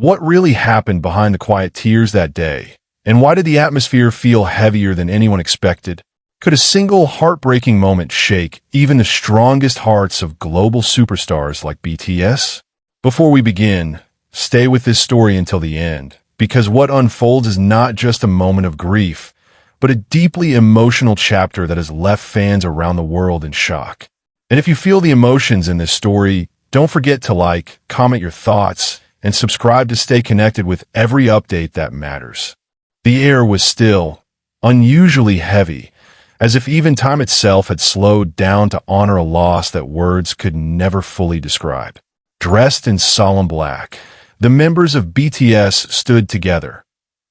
What really happened behind the quiet tears that day? And why did the atmosphere feel heavier than anyone expected? Could a single heartbreaking moment shake even the strongest hearts of global superstars like BTS? Before we begin, stay with this story until the end, because what unfolds is not just a moment of grief, but a deeply emotional chapter that has left fans around the world in shock. And if you feel the emotions in this story, don't forget to like, comment your thoughts, and subscribe to stay connected with every update that matters. The air was still, unusually heavy, as if even time itself had slowed down to honor a loss that words could never fully describe. Dressed in solemn black, the members of BTS stood together,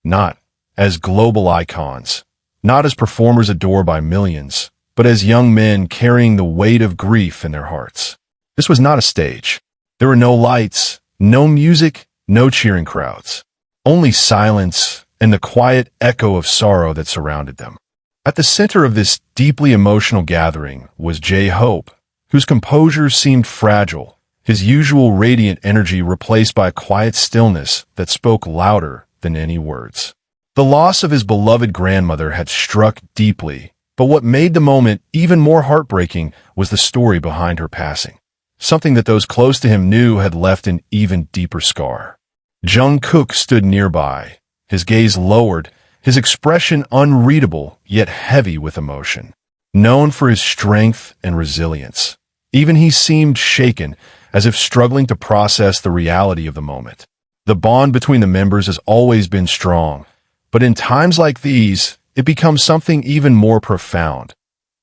not as global icons, not as performers adored by millions, but as young men carrying the weight of grief in their hearts. This was not a stage. There were no lights, no music, no cheering crowds, only silence and the quiet echo of sorrow that surrounded them. At the center of this deeply emotional gathering was JHope, whose composure seemed fragile, his usual radiant energy replaced by a quiet stillness that spoke louder than any words. The loss of his beloved grandmother had struck deeply, but what made the moment even more heartbreaking was the story behind her passing. Something that those close to him knew had left an even deeper scar. Jungkook stood nearby, his gaze lowered, his expression unreadable yet heavy with emotion. Known for his strength and resilience, even he seemed shaken, as if struggling to process the reality of the moment. The bond between the members has always been strong, but in times like these, it becomes something even more profound.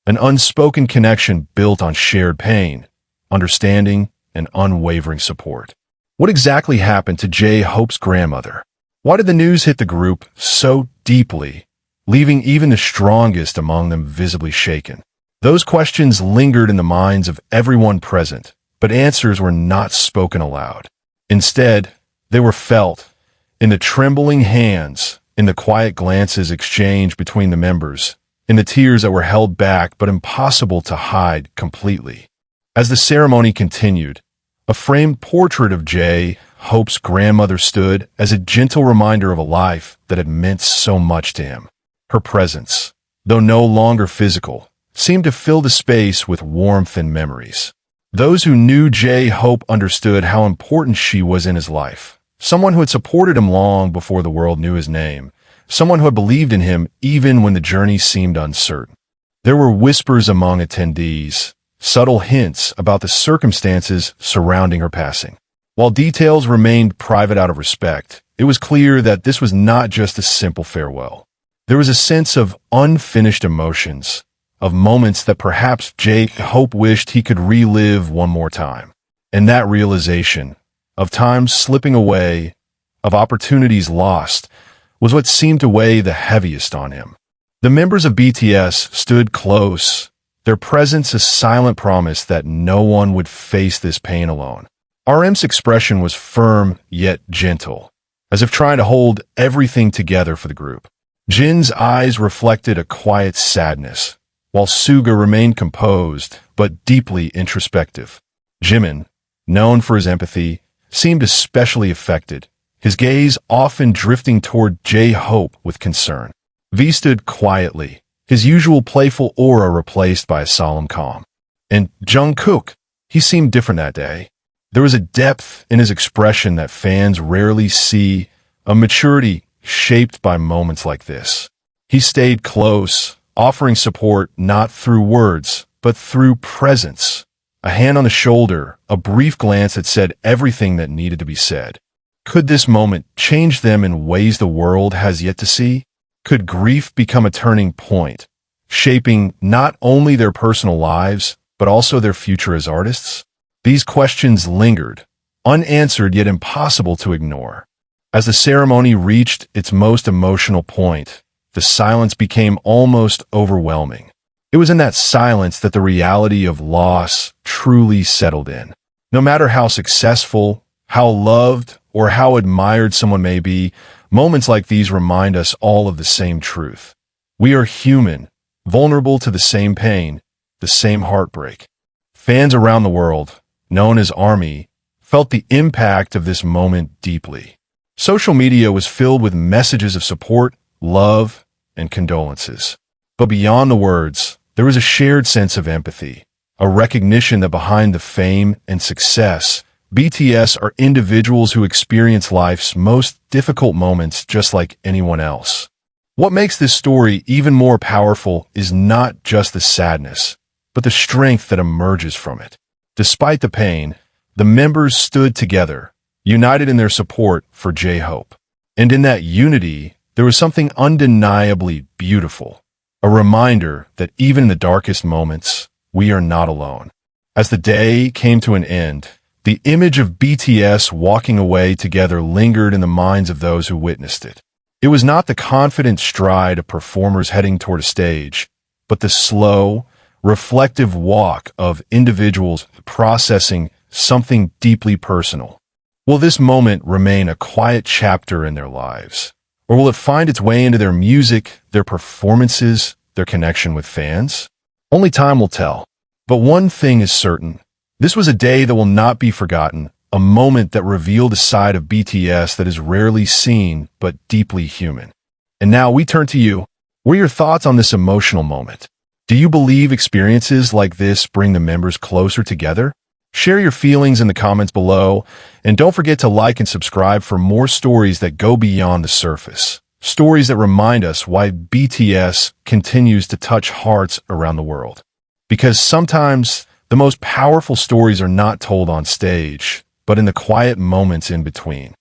An unspoken connection built on shared pain, understanding, and unwavering support. What exactly happened to JHope's grandmother? Why did the news hit the group so deeply, leaving even the strongest among them visibly shaken? Those questions lingered in the minds of everyone present, but answers were not spoken aloud. Instead, they were felt in the trembling hands, in the quiet glances exchanged between the members, in the tears that were held back but impossible to hide completely. As the ceremony continued, a framed portrait of JHope's grandmother stood as a gentle reminder of a life that had meant so much to him. Her presence, though no longer physical, seemed to fill the space with warmth and memories. Those who knew JHope understood how important she was in his life. Someone who had supported him long before the world knew his name. Someone who had believed in him even when the journey seemed uncertain. There were whispers among attendees, subtle hints about the circumstances surrounding her passing. While details remained private out of respect, it was clear that this was not just a simple farewell. There was a sense of unfinished emotions, of moments that perhaps JHope wished he could relive one more time. And that realization, of time slipping away, of opportunities lost, was what seemed to weigh the heaviest on him. The members of BTS stood close, their presence a silent promise that no one would face this pain alone. RM's expression was firm yet gentle, as if trying to hold everything together for the group. Jin's eyes reflected a quiet sadness, while Suga remained composed but deeply introspective. Jimin, known for his empathy, seemed especially affected, his gaze often drifting toward JHope with concern. V stood quietly, his usual playful aura replaced by a solemn calm. And Jungkook, he seemed different that day. There was a depth in his expression that fans rarely see, a maturity shaped by moments like this. He stayed close, offering support not through words, but through presence. A hand on the shoulder, a brief glance that said everything that needed to be said. Could this moment change them in ways the world has yet to see? Could grief become a turning point, shaping not only their personal lives, but also their future as artists? These questions lingered, unanswered yet impossible to ignore. As the ceremony reached its most emotional point, the silence became almost overwhelming. It was in that silence that the reality of loss truly settled in. No matter how successful, how loved, or how admired someone may be, moments like these remind us all of the same truth. We are human, vulnerable to the same pain, the same heartbreak. Fans around the world, known as ARMY, felt the impact of this moment deeply. Social media was filled with messages of support, love, and condolences. But beyond the words, there was a shared sense of empathy, a recognition that behind the fame and success, BTS are individuals who experience life's most difficult moments just like anyone else. What makes this story even more powerful is not just the sadness, but the strength that emerges from it. Despite the pain, the members stood together, united in their support for JHope. And in that unity, there was something undeniably beautiful, a reminder that even in the darkest moments, we are not alone. As the day came to an end, the image of BTS walking away together lingered in the minds of those who witnessed it. It was not the confident stride of performers heading toward a stage, but the slow, reflective walk of individuals processing something deeply personal. Will this moment remain a quiet chapter in their lives? Or will it find its way into their music, their performances, their connection with fans? Only time will tell. But one thing is certain. This was a day that will not be forgotten, a moment that revealed a side of BTS that is rarely seen but deeply human. And now we turn to you. What are your thoughts on this emotional moment? Do you believe experiences like this bring the members closer together? Share your feelings in the comments below, and don't forget to like and subscribe for more stories that go beyond the surface. Stories that remind us why BTS continues to touch hearts around the world. Because sometimes the most powerful stories are not told on stage, but in the quiet moments in between.